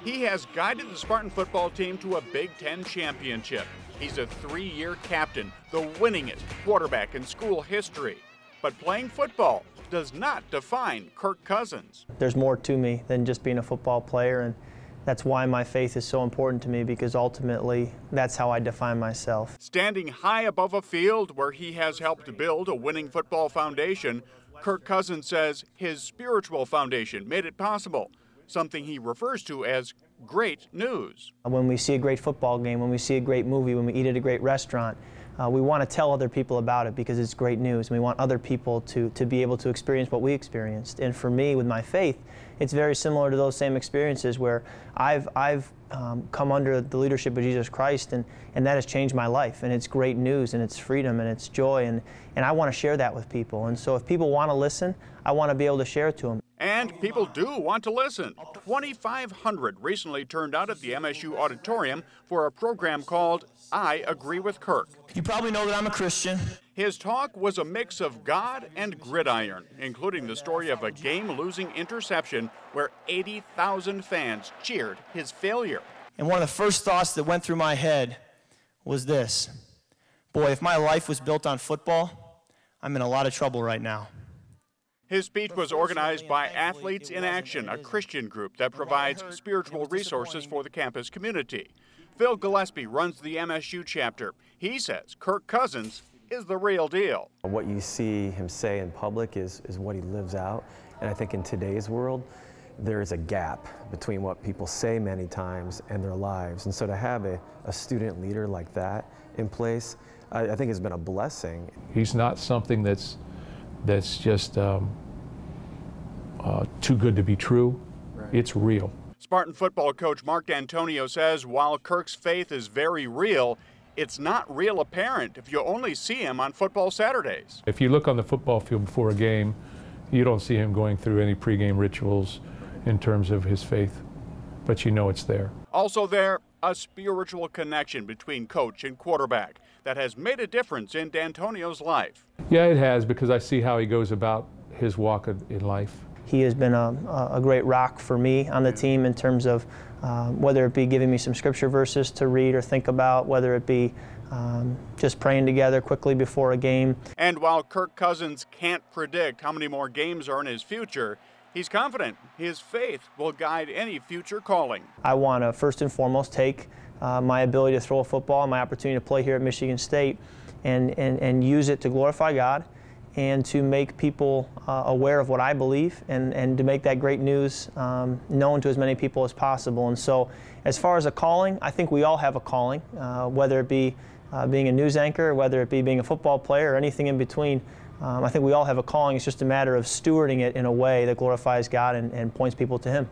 He has guided the Spartan football team to a Big Ten championship. He's a 3-year captain, the winningest quarterback in school history. But playing football does not define Kirk Cousins. There's more to me than just being a football player, and that's why my faith is so important to me, because ultimately that's how I define myself. Standing high above a field where he has helped build a winning football foundation, Kirk Cousins says his spiritual foundation made it possible, something he refers to as great news. When we see a great football game, when we see a great movie, when we eat at a great restaurant, we want to tell other people about it because it's great news. We want other people to be able to experience what we experienced. And for me, with my faith, it's very similar to those same experiences where I've come under the leadership of Jesus Christ, and that has changed my life. And it's great news, and it's freedom, and it's joy, and I want to share that with people. And so if people want to listen, I want to be able to share it to them. And people do want to listen. 2,500 recently turned out at the MSU auditorium for a program called I Agree with Kirk. You probably know that I'm a Christian. His talk was a mix of God and gridiron, including the story of a game-losing interception where 80,000 fans cheered his failure. And one of the first thoughts that went through my head was this: boy, if my life was built on football, I'm in a lot of trouble right now. His speech was organized by Athletes in Action, a Christian group that provides spiritual resources for the campus community. Phil Gillespie runs the MSU chapter. He says Kirk Cousins is the real deal. What you see him say in public is what he lives out. And I think in today's world, there is a gap between what people say many times and their lives. And so to have a student leader like that in place, I think has been a blessing. He's not something that's just too good to be true. Right. It's real. Spartan football coach Mark D'Antonio says while Kirk's faith is very real, it's not real apparent if you only see him on football Saturdays. If you look on the football field before a game, you don't see him going through any pregame rituals in terms of his faith, but you know it's there. Also there, a spiritual connection between coach and quarterback that has made a difference in D'Antonio's life. Yeah, it has, because I see how he goes about his walk in life. He has been a great rock for me on the team in terms of whether it be giving me some scripture verses to read or think about, whether it be just praying together quickly before a game. And while Kirk Cousins can't predict how many more games are in his future, he's confident his faith will guide any future calling. I want to first and foremost take my ability to throw a football, my opportunity to play here at Michigan State, and use it to glorify God and to make people aware of what I believe, and to make that great news known to as many people as possible. And so as far as a calling, I think we all have a calling, whether it be being a news anchor, whether it be being a football player, or anything in between. I think we all have a calling. It's just a matter of stewarding it in a way that glorifies God and points people to Him.